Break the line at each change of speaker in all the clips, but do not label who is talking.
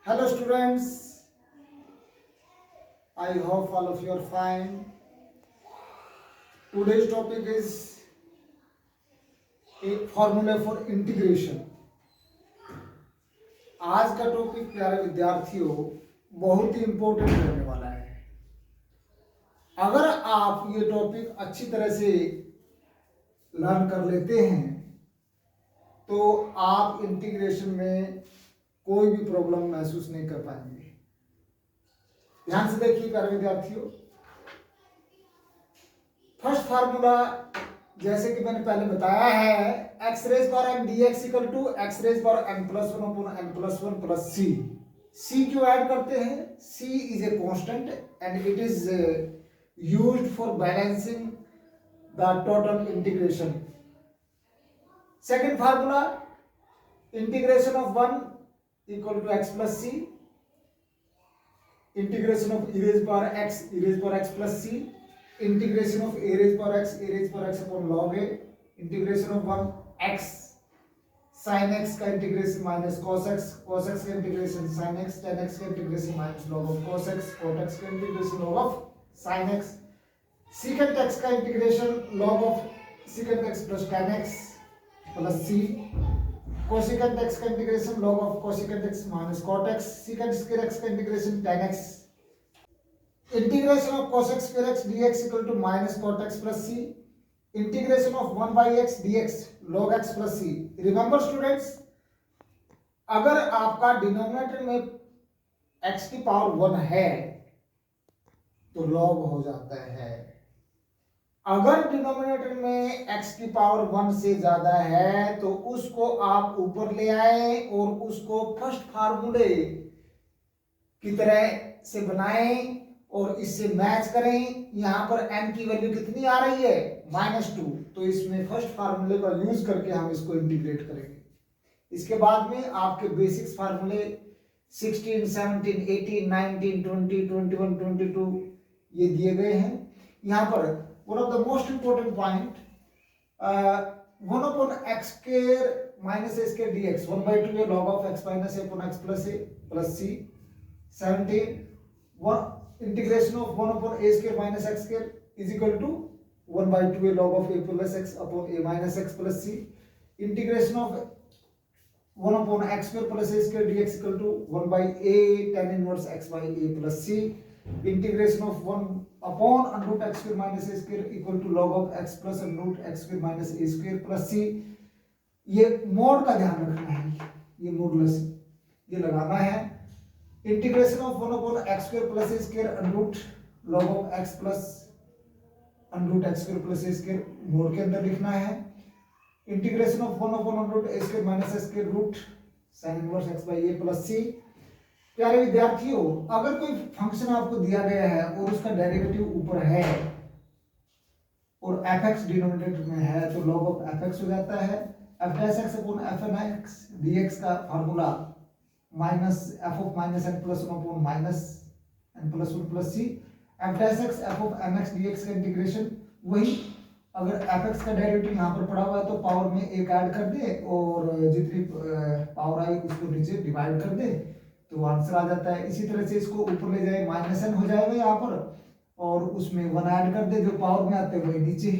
Hello students, I hope all of you are fine. Today's topic is a formula for integration. आज का topic प्यारे विद्यार्थियों बहुत ही important रहने वाला है। अगर आप ये टॉपिक अच्छी तरह से लर्न कर लेते हैं तो आप इंटीग्रेशन में कोई भी प्रॉब्लम महसूस नहीं कर पाएंगे। ध्यान से देखिए प्यारे विद्यार्थियों, फर्स्ट फार्मूला जैसे कि मैंने पहले बताया है, x raise power m d x equal to x raise power m plus one upon m plus one plus c. C क्यों ऐड करते हैं? C is a constant and it is used for balancing the total integration. Second formula, integration of one equal to x plus c, integration of e raised power x plus c, integration of a raised power x upon log a, integration of 1 x sin x का integration minus cos x का integration sin x, tan x का integration minus log of cos x, cot x का integration log of sin x, secant x का integration log of secant x plus tan x plus c, cosecant x का integration log of cosecant x minus cot x, secant square x का integration tan x, integration of cos x square x dx equal to minus cot x plus c, integration of 1 by x dx log x plus c। Remember students, अगर आपका denominator में x की power 1 है तो log हो जाता है। अगर डिनोमिनेटर में x की पावर 1 से ज्यादा है तो उसको आप ऊपर ले आए और उसको फर्स्ट फार्मूले की तरह से बनाएं और इससे मैच करें। यहां पर n की वैल्यू कितनी आ रही है? -2, तो इसमें फर्स्ट फार्मूले का यूज करके हम इसको इंटीग्रेट करेंगे। इसके बाद में आपके बेसिक्स फार्मूले 16, 17, 18, 19, 20, 21, 22 ये दिए गए हैं। यहाँ पर one of the most important point, 1 upon x square minus a square dx 1 by 2 a log of x minus a upon x plus a plus c। 17, integration of 1 upon a square minus x square is equal to 1 by 2 a log of a plus x upon a minus x plus c। integration of 1 upon x square plus a square dx equal to 1 by a tan inverse x by a plus c। integration of 1 upon under root x square minus a square equal to log of x plus under root x square minus a square plus c। ये mode का ध्यान रखना है, ये modulus ये लगाना है। Integration of 1 upon x square plus a square under root log of x plus under root x square plus a square mode के अंदर लिखना है। Integration of 1 upon under root a square minus a square root sin inverse x by a plus c। प्यारे विद्यार्थियों, अगर कोई function आपको दिया गया है और उसका डेरिवेटिव ऊपर है और fx डिनोमिनेटर में है तो log of fx हो जाता है। f dash x upon fn x dx का formula minus f of minus n plus 1 upon minus n plus 1 plus c। f dash x f of mx dx का integration वही, अगर fx का derivative यहाँ पर पड़ा हुआ है तो पावर में एक ऐड कर दे और जितनी पावर आई उसको नीचे डिवाइड कर दे तो आंसर आ जाता है। इसी तरह से इसको ऊपर ले जाए, माइनस n हो जाएगा यहाँ पर और उसमें 1 ऐड कर दे, जो पावर में आते हैं वही नीचे।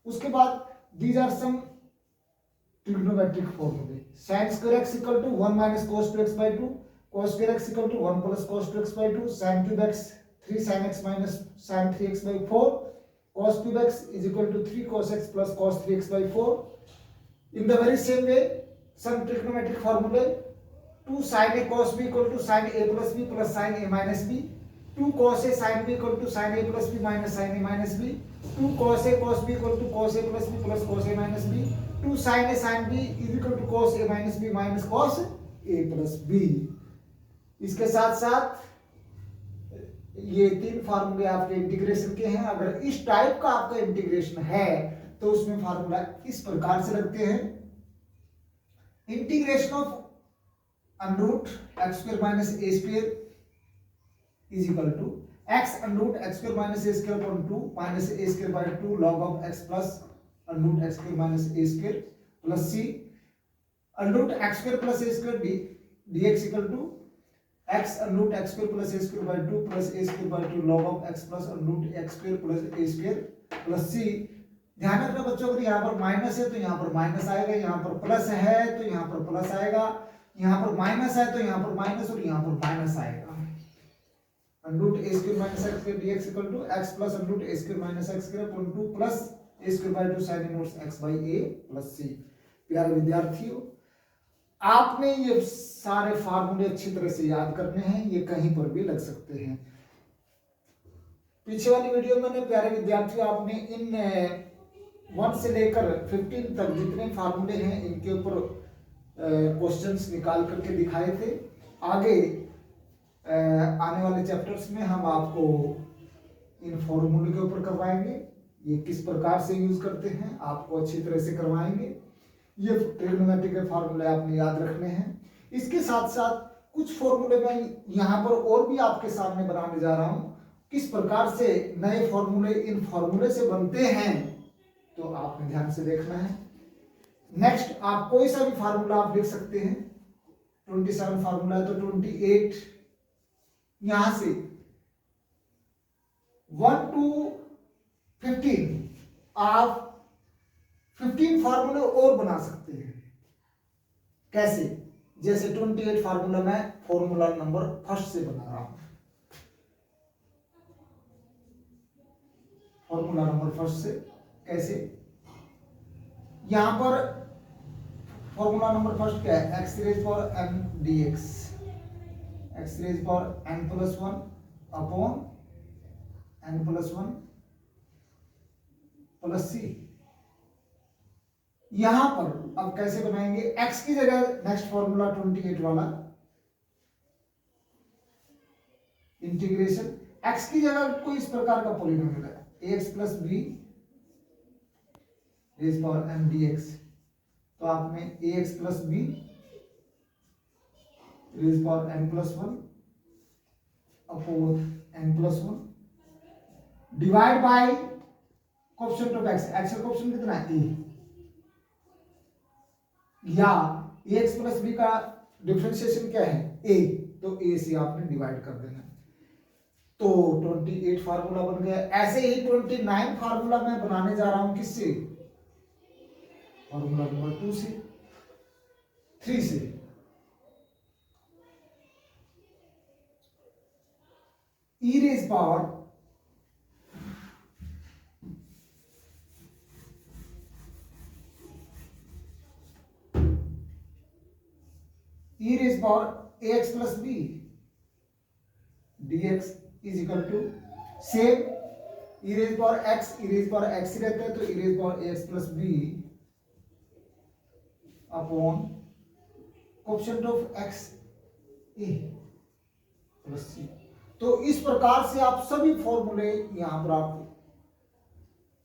उसके बाद दीज आर सम ट्रिग्नोमेट्रिक फॉर्मूले। sin square x equal to 1 minus cos 2x by 2, cos square x equal to 1 plus cos 2x by 2, sin cube x 3 sin x minus sin 3x by 4, cos cube x is equal to 3 cos x plus cos 3x by 4। in the very same way some trigonometric formulae, 2 sin a cos b equal to sin a plus b plus sin a minus b, 2 cos a sin b equal to sin a plus b minus sin a minus b, 2 cos a cos b equal to cos a plus b plus cos a minus b, 2 sin a sin b is equal to cos a minus b minus cos a plus b। इसके साथ साथ ये तीन फार्मूले आपके integration के हैं। अगर इस टाइप का आपका इंटीग्रेशन है तो उसमें फार्मूला इस प्रकार से रखते हैं, integration of under root x square minus a square is equal to x under root x square minus a square upon 2 minus a square by 2 log of x plus under root x square minus a square plus c under root x square plus a square dx equal to x root x square plus a square by 2 plus a square by 2 log of x plus root x square plus a square plus c। ध्यान रखना बच्चों, अगर यहाँ पर minus है तो यहाँ पर माइनस आएगा, यहाँ पर प्लस है तो यहाँ पर प्लस आएगा, यहाँ पर माइनस है तो यहाँ पर माइनस और यहाँ पर माइनस आएगा। Root a square minus x square dx equal to x plus root a square minus x square upon 2 plus a square by 2 sin inverse x by a plus c। प्यारे विद्यार्थियों, आपने ये सारे फार्मूले अच्छी तरह से याद करने हैं, ये कहीं पर भी लग सकते हैं। पीछे वाली वीडियो में प्यारे विद्यार्थियों आपने इन 1 से लेकर 15 तक जितने फार्मूले हैं इनके ऊपर क्वेश्चंस निकाल करके दिखाए थे। आगे आने वाले चैप्टर्स में हम आपको इन फॉर्मूले के ऊपर करवाएंगे, ये किस प्रकार से यूज करते हैं आपको अच्छी तरह से करवाएंगे। ये ट्रिग्नोमेट्री के फार्मूले आपने याद रखने हैं। इसके साथ साथ कुछ फॉर्मूले मैं यहाँ पर और भी आपके सामने बनाने जा रहा हूँ, किस प्रकार से नए फॉर्मूले इन फॉर्मूले से बनते हैं, तो आपने ध्यान से देखना है। नेक्स्ट आप कोई सा भी फार्मूला आप देख सकते हैं, 27 फार्मूला है तो 28 यहां से 1 to 15 आप 15 फार्मूले और बना सकते हैं। कैसे? जैसे 28 फार्मूला मैं फॉर्मूला नंबर फर्स्ट से बना रहा हूं। फॉर्मूला नंबर फर्स्ट से कैसे? यहां पर फॉर्मूला नंबर फर्स्ट क्या है? x raise power m dx, x raise power n plus 1 upon n plus 1 plus c। यहां पर अब कैसे बनाएंगे? x की जगह नेक्स्ट फॉर्मूला 28 वाला इंटीग्रेशन, x की जगह कोई इस प्रकार का पॉलिनोमियल है ax plus b raise power m dx, तो आपने ax plus b raise power n plus 1 upon n plus 1 divide by coefficient of x, x का कोएफिशिएंट कितना है? a, या ax प्लस b का डिफरेंशिएशन क्या है? a, तो a से आपने डिवाइड कर देना। तो 28 फार्मूला बन गया। ऐसे ही 29 फार्मूला मैं बनाने जा रहा हूं, किससे? फार्मूला नंबर 2 से, 3 से। e raise power ax plus b dx is equal to same e raise power x ही रहता है, तो e raise power ax plus b upon coefficient of x a plus c। तो इस प्रकार से आप सभी फॉर्मूले यहां पर आप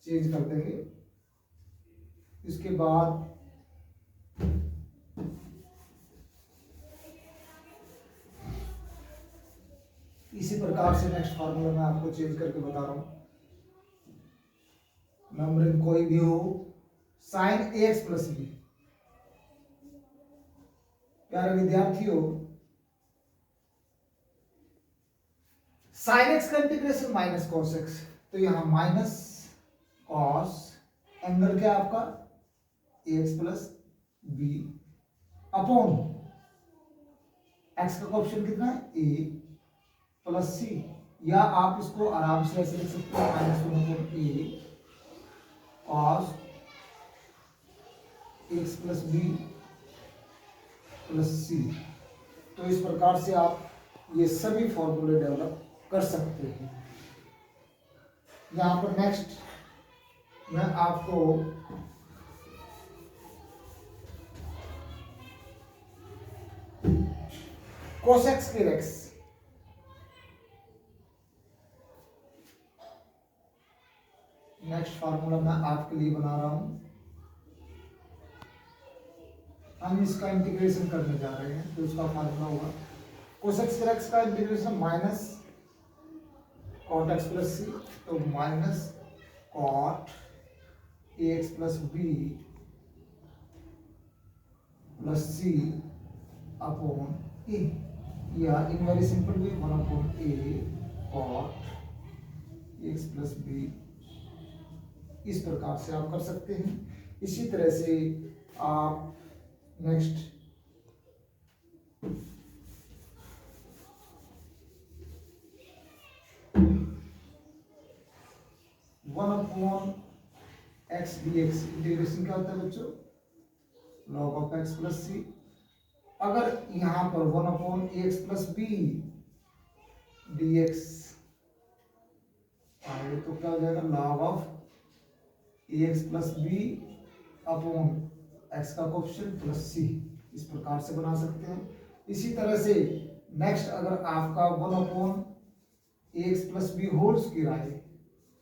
चेंज कर देंगे। इसके बाद इसी प्रकार से नेक्स्ट फार्मूला मैं आपको चेंज करके बता रहा हूं। नंबरिंग कोई भी हो, साइन ax प्लस b। प्यारे विद्यार्थियों, साइन x का इंटीग्रेशन माइनस कॉस x, तो यहां माइनस कॉस एंगल क्या आपका ax plus b upon x का कोएफिशिएंट कितना है? a प्लस सी, या आप इसको आराम से ऐसे लिख सकते हैं minus 1 upon a cos x plus b plus c. तो इस प्रकार से आप ये सभी फॉर्मूले डेवलप कर सकते हैं। यहां पर नेक्स्ट मैं आपको cos x square x next formula मैं आपके लिए बना रहा हूं। हम इसका इंटीग्रेशन करने जा रहे हैं, तो इसका फार्मूला होगा cos x स्क्वायर x का integration minus cot x plus c, तो minus cot ax plus b plus c upon a। या in very simple way 1/a cot x plus b, इस प्रकार से आप कर सकते हैं। इसी तरह से आप next one upon x D x integration क्या होता है बच्चों, लॉग ऑफ एक्स प्लस सी। अगर यहां पर 1/x plus B D x आए तो क्या हो जाएगा, log of x plus b upon x का कोएफिशिएंट प्लस सी, इस प्रकार से बना सकते हैं। इसी तरह से नेक्स्ट अगर आपका 1/x plus B whole square आए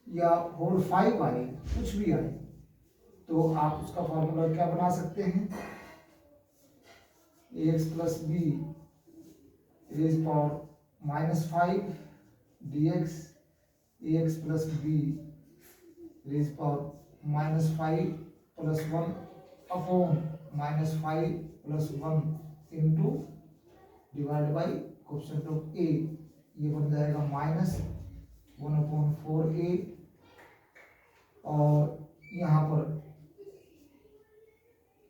या होल 5 आए, कुछ भी आए, तो आप उसका फॉर्मूला क्या बना सकते हैं, x plus b raise power -5 dx x plus b raise power -5 plus 1 upon -5 plus 1 into divide by coefficient of a, ये बन जाएगा -1/4a। और यहाँ पर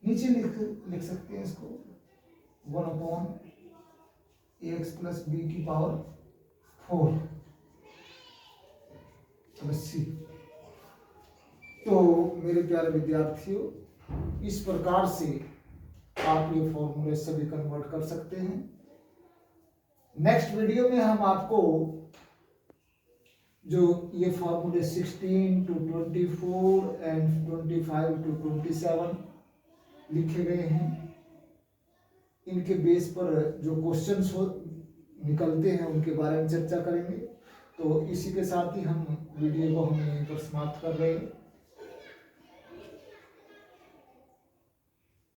नीचे लिख सकते हैं इसको 1/x प्लस बी की पावर 4 प्लस सी। तो मेरे प्यारे विद्यार्थियों, इस प्रकार से आप ये फॉर्मूले सभी कन्वर्ट कर सकते हैं। नेक्स्ट वीडियो में हम आपको जो ये फॉर्मूले 16 to 24 एंड 25 to 27 लिखे गए हैं, इनके बेस पर जो क्वेश्चंस निकलते हैं उनके बारे में चर्चा करेंगे। तो इसी के साथ ही हम वीडियो को हम यहीं पर समाप्त कर रहे हैं।